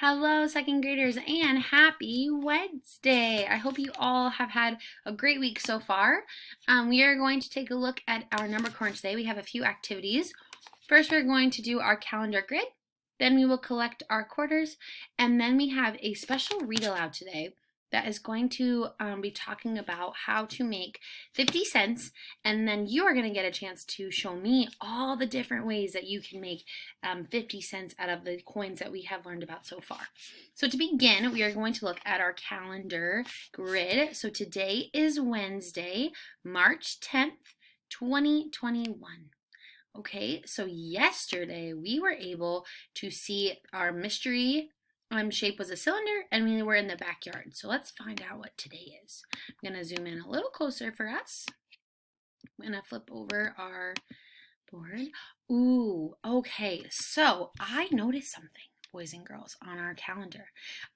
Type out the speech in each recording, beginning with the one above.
Hello, second graders, and happy Wednesday. I hope you all have had a great week so far. We are going to take a look at our number corner today. We have a few activities. First, we're going to do our calendar grid. Then we will collect our quarters. And then we have a special read aloud today that is going to be talking about how to make 50 cents. And then you are going to get a chance to show me all the different ways that you can make 50 cents out of the coins that we have learned about so far. So to begin, we are going to look at our calendar grid. So today is Wednesday, March 10th, 2021. Okay, so yesterday we were able to see our mystery shape was a cylinder and we were in the backyard. So let's find out what today is. I'm going to zoom in a little closer for us. I'm going to flip over our board. Ooh, okay, so I noticed something, boys and girls, on our calendar.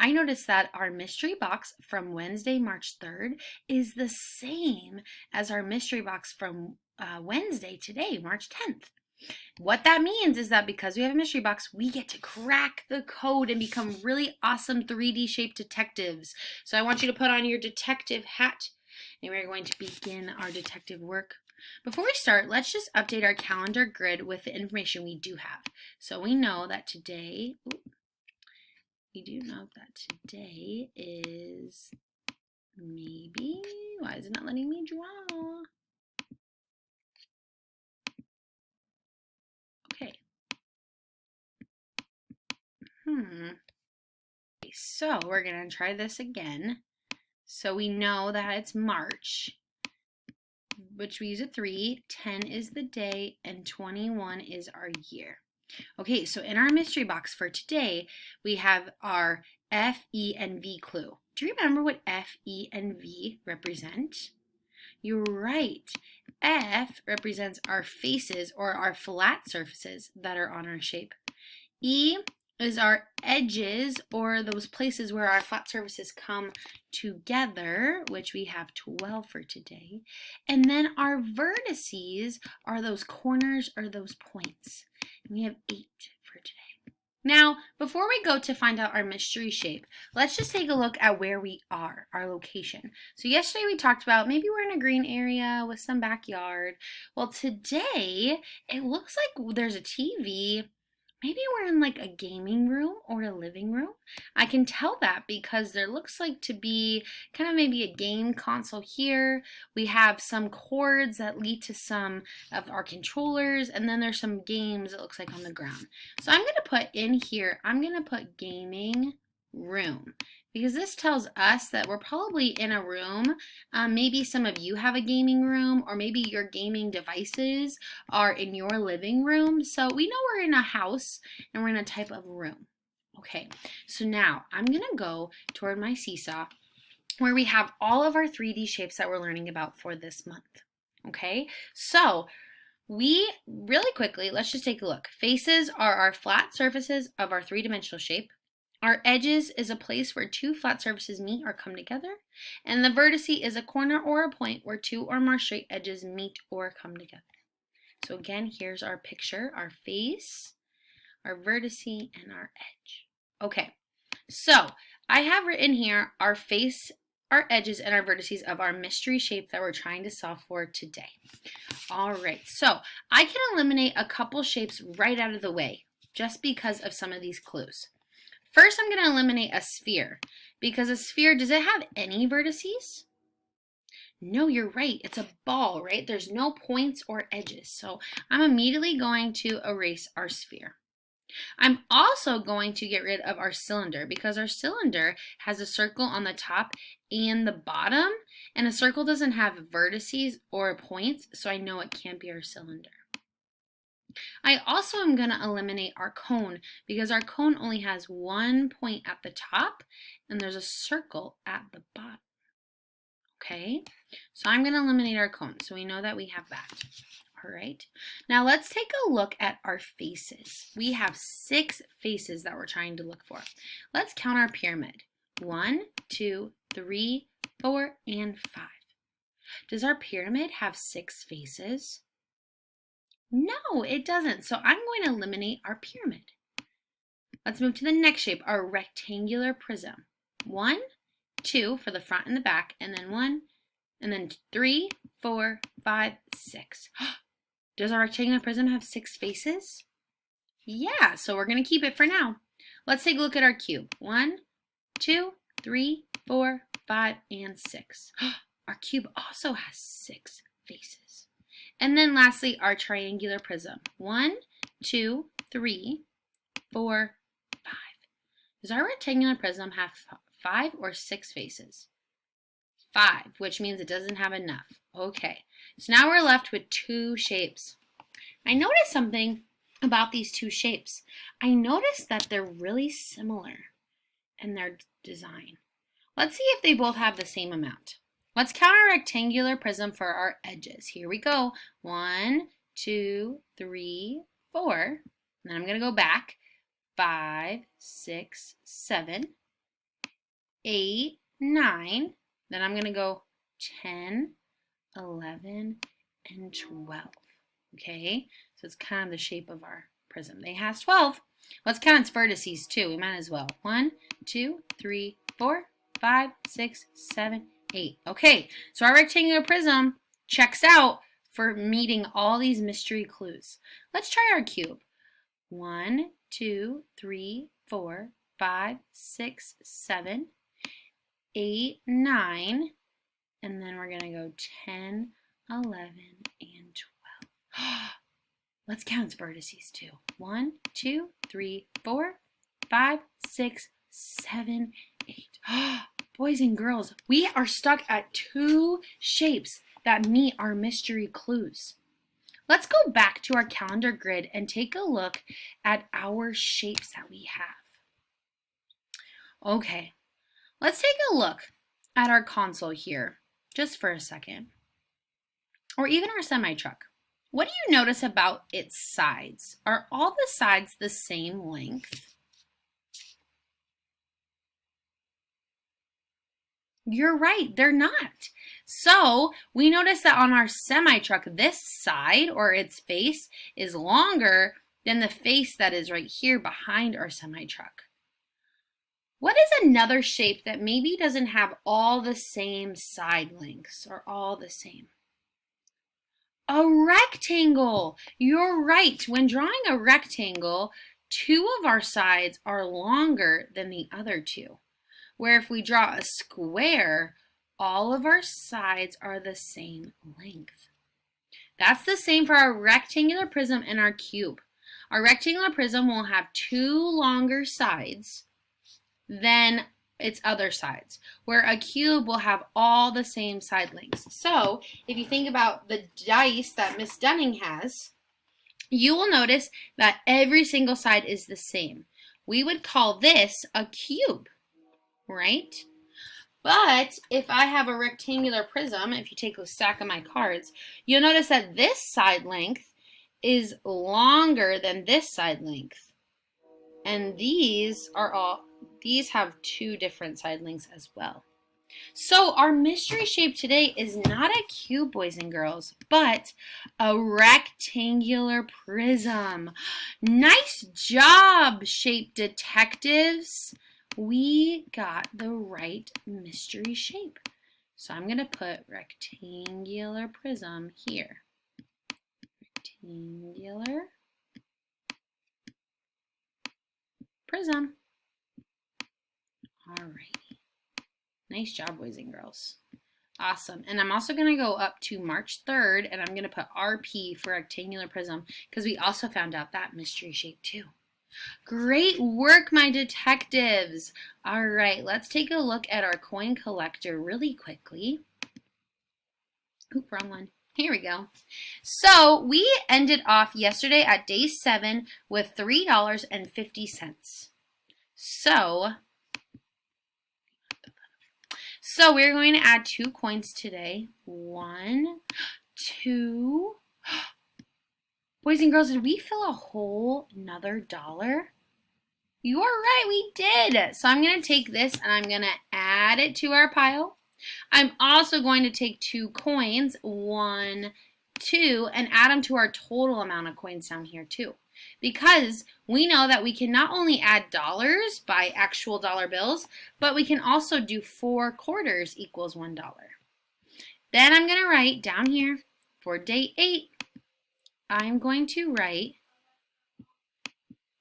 I noticed that our mystery box from Wednesday, March 3rd is the same as our mystery box from Wednesday today, March 10th. What that means is that because we have a mystery box, we get to crack the code and become really awesome 3D shaped detectives. So I want you to put on your detective hat and we're going to begin our detective work. Before we start, let's just update our calendar grid with the information we do have. So we know that today, is maybe, why is it not letting me draw? Okay. So we're gonna try this again. So we know that it's March, which we use a 3, 10 is the day, and 21 is our year. Okay, so in our mystery box for today, we have our F, E, and V clue. Do you remember what F, E, and V represent? You're right. F represents our faces or our flat surfaces that are on our shape. E is our edges or those places where our flat surfaces come together, which we have 12 for today. And then our vertices are those corners or those points. And we have 8 for today. Now, before we go to find out our mystery shape, let's just take a look at where we are, our location. So yesterday we talked about maybe we're in a green area with some backyard. Well, today it looks like there's a TV. Maybe we're in like a gaming room or a living room. I can tell that because there looks like to be kind of maybe a game console here. We have some cords that lead to some of our controllers, and then there's some games it looks like on the ground. So I'm going to put in here, I'm going to put gaming room, because this tells us that we're probably in a room. Maybe some of you have a gaming room, or maybe your gaming devices are in your living room. So we know we're in a house and we're in a type of room. Okay, so now I'm gonna go toward my seesaw where we have all of our 3D shapes that we're learning about for this month. Okay, so we really quickly, let's just take a look. Faces are our flat surfaces of our three-dimensional shape. Our edges is a place where two flat surfaces meet or come together. And the vertice is a corner or a point where two or more straight edges meet or come together. So again, here's our picture, our face, our vertice, and our edge. Okay, so I have written here our face, our edges, and our vertices of our mystery shape that we're trying to solve for today. All right, so I can eliminate a couple shapes right out of the way just because of some of these clues. First, I'm going to eliminate a sphere, because a sphere, does it have any vertices? No, you're right. It's a ball, right? There's no points or edges. So I'm immediately going to erase our sphere. I'm also going to get rid of our cylinder, because our cylinder has a circle on the top and the bottom, and a circle doesn't have vertices or points, so I know it can't be our cylinder. I also am going to eliminate our cone, because our cone only has one point at the top and there's a circle at the bottom. Okay, so I'm going to eliminate our cone, so we know that we have that. All right, now let's take a look at our faces. We have 6 faces that we're trying to look for. Let's count our pyramid. 1, 2, 3, 4, and 5. Does our pyramid have 6 faces? No, it doesn't. So I'm going to eliminate our pyramid. Let's move to the next shape, our rectangular prism. 1, 2 for the front and the back, and then 1, and then 3, 4, 5, 6. Does our rectangular prism have 6 faces? Yeah, so we're going to keep it for now. Let's take a look at our cube. 1, 2, 3, 4, 5, and 6. Our cube also has 6 faces. And then lastly, our triangular prism. 1, 2, 3, 4, 5. Does our rectangular prism have 5 or 6 faces? 5, which means it doesn't have enough. Okay, so now we're left with 2 shapes. I noticed something about these 2 shapes. I noticed that they're really similar in their design. Let's see if they both have the same amount. Let's count our rectangular prism for our edges. Here we go. 1, 2, 3, 4. And then I'm going to go back. 5, 6, 7, 8, 9. Then I'm going to go 10, 11, and 12. Okay, so it's kind of the shape of our prism. It has 12. Let's count its vertices too. We might as well. 1, 2, 3, 4, 5, 6, 7, 8. Okay, so our rectangular prism checks out for meeting all these mystery clues. Let's try our cube. 1, 2, 3, 4, 5, 6, 7, 8, 9, and then we're going to go 10, 11, and 12. Let's count its vertices too. 1, 2, 3, 4, 5, 6, 7, 8. Boys and girls, we are stuck at 2 shapes that meet our mystery clues. Let's go back to our calendar grid and take a look at our shapes that we have. Okay, let's take a look at our console here, just for a second. Or even our semi-truck. What do you notice about its sides? Are all the sides the same length? You're right, they're not. So we notice that on our semi-truck, this side or its face is longer than the face that is right here behind our semi-truck. What is another shape that maybe doesn't have all the same side lengths or all the same? A rectangle. You're right. When drawing a rectangle, 2 of our sides are longer than the other 2. Where if we draw a square, all of our sides are the same length. That's the same for our rectangular prism and our cube. Our rectangular prism will have 2 longer sides than its other sides, where a cube will have all the same side lengths. So if you think about the dice that Miss Dunning has, you will notice that every single side is the same. We would call this a cube, right? But if I have a rectangular prism, if you take a stack of my cards, you'll notice that this side length is longer than this side length. And these have 2 different side lengths as well. So our mystery shape today is not a cube, boys and girls, but a rectangular prism. Nice job, shape detectives. We got the right mystery shape. So I'm going to put rectangular prism here. Rectangular prism. Alrighty. Nice job, boys and girls. Awesome. And I'm also going to go up to March 3rd, and I'm going to put RP for rectangular prism because we also found out that mystery shape too. Great work, my detectives. All right, let's take a look at our coin collector really quickly. Oop, wrong one. Here we go. So we ended off yesterday at day 7 with $3.50. So we're going to add 2 coins today. 1, 2. Boys and girls, did we fill a whole another dollar? You are right, we did. So I'm going to take this and I'm going to add it to our pile. I'm also going to take 2 coins, 1, 2, and add them to our total amount of coins down here too. because we know that we can not only add dollars by actual dollar bills, but we can also do 4 quarters equals $1. Then I'm going to write down here for day 8, I'm going to write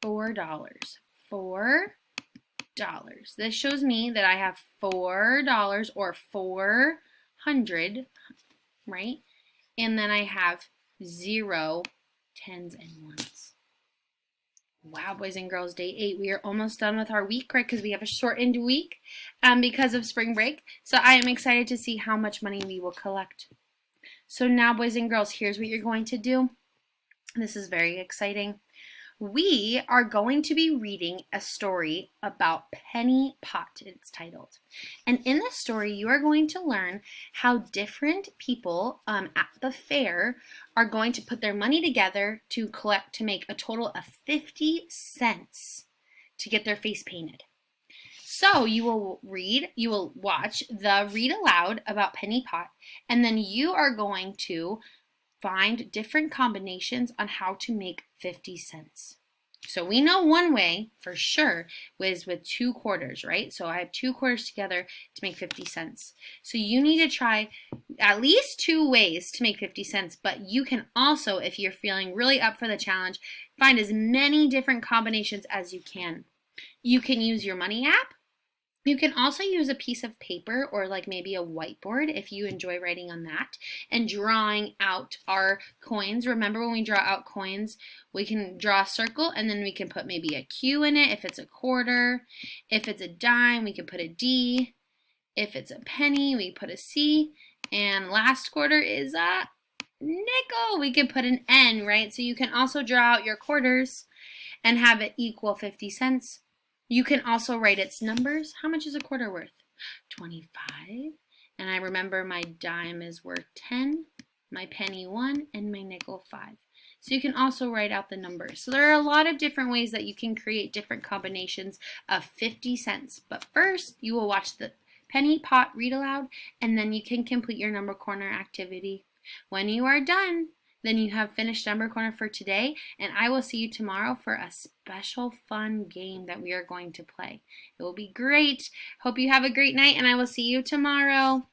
$4. $4. This shows me that I have $4 or 400, right? And then I have 0 tens and ones. Wow, boys and girls, day 8. We are almost done with our week, right? Because we have a shortened week because of spring break. So I am excited to see how much money we will collect. So now, boys and girls, here's what you're going to do. This is very exciting. We are going to be reading a story about Penny Pot, it's titled. And in this story, you are going to learn how different people at the fair are going to put their money together to collect to make a total of 50 cents to get their face painted. So you will watch the read aloud about Penny Pot, and then you are going to find different combinations on how to make 50 cents. So we know one way for sure was with 2 quarters, right? So I have 2 quarters together to make 50 cents. So you need to try at least 2 ways to make 50 cents, but you can also, if you're feeling really up for the challenge, find as many different combinations as you can. You can use your money app. You can also use a piece of paper or like maybe a whiteboard if you enjoy writing on that and drawing out our coins. Remember when we draw out coins, we can draw a circle and then we can put maybe a Q in it if it's a quarter. If it's a dime, we can put a D. If it's a penny, we put a C. And last quarter is a nickel. We can put an N, right? So you can also draw out your quarters and have it equal 50 cents. You can also write its numbers. How much is a quarter worth? 25. And I remember my dime is worth 10, my penny 1, and my nickel 5. So you can also write out the numbers. So there are a lot of different ways that you can create different combinations of 50 cents. But first, you will watch the Penny Pot read aloud, and then you can complete your number corner activity. When you are done, then you have finished number corner for today, and I will see you tomorrow for a special fun game that we are going to play. It will be great. Hope you have a great night, and I will see you tomorrow.